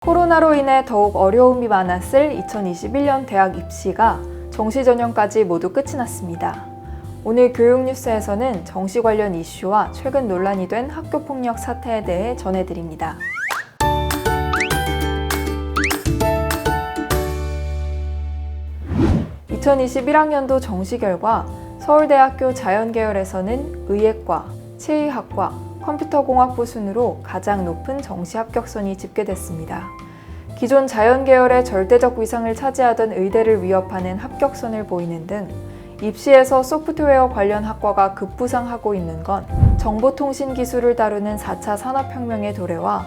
코로나로 인해 더욱 어려움이 많았을 2021년 대학 입시가 정시 전형까지 모두 끝이 났습니다. 오늘 교육뉴스에서는 정시 관련 이슈와 최근 논란이 된 학교폭력 사태에 대해 전해드립니다. (2021학년도) 정시 결과 서울대학교 자연계열에서는 의예과, 체의학과, 컴퓨터공학부 순으로 가장 높은 정시 합격선이 집계됐습니다. 기존 자연계열의 절대적 위상을 차지하던 의대를 위협하는 합격선을 보이는 등 입시에서 소프트웨어 관련 학과가 급부상하고 있는 건 정보통신 기술을 다루는 4차 산업혁명의 도래와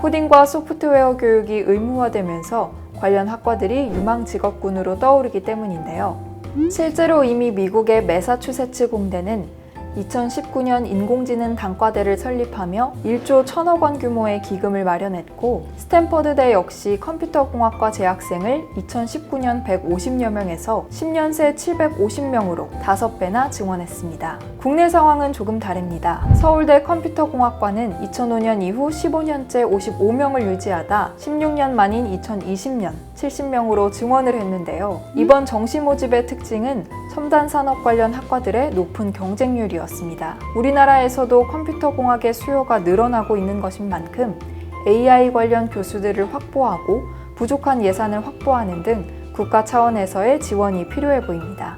코딩과 소프트웨어 교육이 의무화되면서 관련 학과들이 유망 직업군으로 떠오르기 때문인데요. 실제로 이미 미국의 매사추세츠 공대는 2019년 인공지능 단과대를 설립하며 1조 1,000억 원 규모의 기금을 마련했고, 스탠퍼드대 역시 컴퓨터공학과 재학생을 2019년 150여 명에서 10년 새 750명으로 5배나 증원했습니다. 국내 상황은 조금 다릅니다. 서울대 컴퓨터공학과는 2005년 이후 15년째 55명을 유지하다 16년 만인 2020년 70명으로 증원을 했는데요. 이번 정시 모집의 특징은 첨단 산업 관련 학과들의 높은 경쟁률이었습니다. 우리나라에서도 컴퓨터공학의 수요가 늘어나고 있는 것인 만큼 AI 관련 교수들을 확보하고 부족한 예산을 확보하는 등 국가 차원에서의 지원이 필요해 보입니다.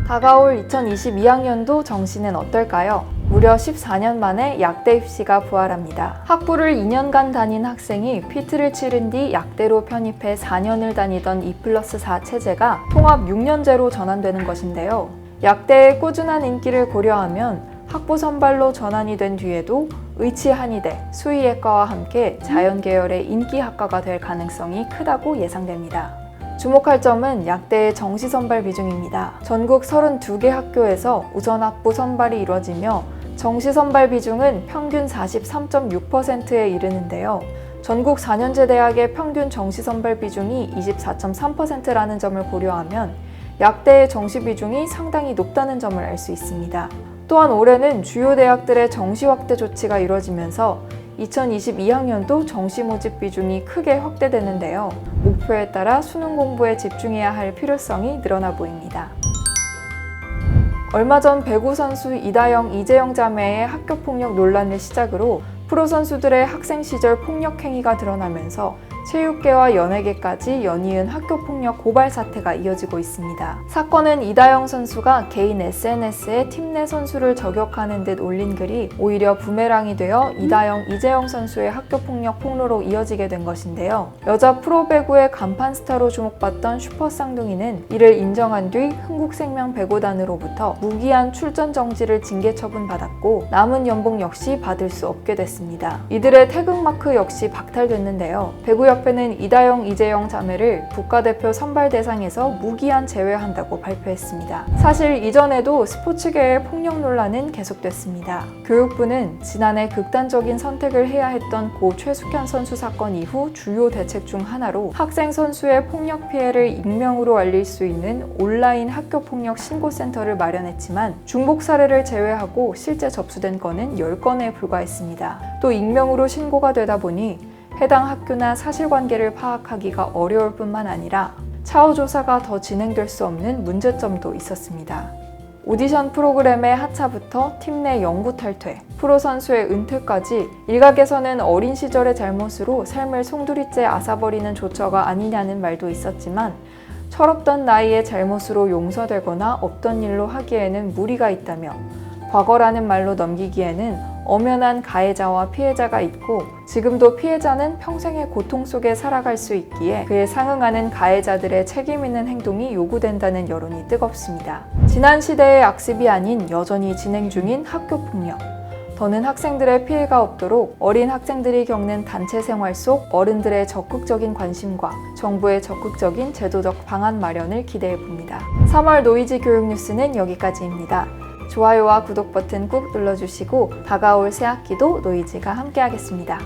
다가올 2022학년도 정시는 어떨까요? 무려 14년 만에 약대 입시가 부활합니다. 학부를 2년간 다닌 학생이 PT를 치른 뒤 약대로 편입해 4년을 다니던 2+4 체제가 통합 6년제로 전환되는 것인데요. 약대의 꾸준한 인기를 고려하면 학부 선발로 전환이 된 뒤에도 의치 한의대, 수의예과와 함께 자연계열의 인기 학과가 될 가능성이 크다고 예상됩니다. 주목할 점은 약대의 정시 선발 비중입니다. 전국 32개 학교에서 우선 학부 선발이 이뤄지며 정시 선발 비중은 평균 43.6%에 이르는데요. 전국 4년제 대학의 평균 정시 선발 비중이 24.3%라는 점을 고려하면 약대의 정시 비중이 상당히 높다는 점을 알 수 있습니다. 또한 올해는 주요 대학들의 정시 확대 조치가 이뤄지면서 2022학년도 정시 모집 비중이 크게 확대되는데요. 목표에 따라 수능 공부에 집중해야 할 필요성이 늘어나 보입니다. 얼마 전 배구 선수 이다영, 이재영 자매의 학교폭력 논란을 시작으로 프로 선수들의 학생 시절 폭력 행위가 드러나면서 체육계와 연예계까지 연이은 학교폭력 고발 사태가 이어지고 있습니다. 사건은 이다영 선수가 개인 SNS에 팀 내 선수를 저격하는 듯 올린 글이 오히려 부메랑이 되어 이다영, 이재영 선수의 학교폭력 폭로로 이어지게 된 것인데요. 여자 프로배구의 간판 스타로 주목받던 슈퍼 쌍둥이는 이를 인정한 뒤 흥국생명 배구단으로부터 무기한 출전 정지를 징계 처분받았고, 남은 연봉 역시 받을 수 없게 됐습니다. 이들의 태극마크 역시 박탈됐는데요. 배구협회는 이다영, 이재영 자매를 국가대표 선발 대상에서 무기한 제외한다고 발표했습니다. 사실 이전에도 스포츠계의 폭력 논란은 계속됐습니다. 교육부는 지난해 극단적인 선택을 해야 했던 고 최숙현 선수 사건 이후 주요 대책 중 하나로 학생 선수의 폭력 피해를 익명으로 알릴 수 있는 온라인 학교폭력 신고센터를 마련했지만 중복 사례를 제외하고 실제 접수된 건은 10건에 불과했습니다. 또 익명으로 신고가 되다 보니 해당 학교나 사실관계를 파악하기가 어려울 뿐만 아니라 차후 조사가 더 진행될 수 없는 문제점도 있었습니다. 오디션 프로그램의 하차부터 팀 내 영구 탈퇴, 프로 선수의 은퇴까지 일각에서는 어린 시절의 잘못으로 삶을 송두리째 앗아버리는 조처가 아니냐는 말도 있었지만, 철없던 나이의 잘못으로 용서되거나 없던 일로 하기에는 무리가 있다며 과거라는 말로 넘기기에는 엄연한 가해자와 피해자가 있고, 지금도 피해자는 평생의 고통 속에 살아갈 수 있기에 그에 상응하는 가해자들의 책임 있는 행동이 요구된다는 여론이 뜨겁습니다. 지난 시대의 악습이 아닌 여전히 진행 중인 학교폭력. 더는 학생들의 피해가 없도록 어린 학생들이 겪는 단체 생활 속 어른들의 적극적인 관심과 정부의 적극적인 제도적 방안 마련을 기대해 봅니다. 3월 노이즈 교육 뉴스는 여기까지입니다. 좋아요와 구독 버튼 꾹 눌러주시고 다가올 새학기도 노이즈가 함께하겠습니다.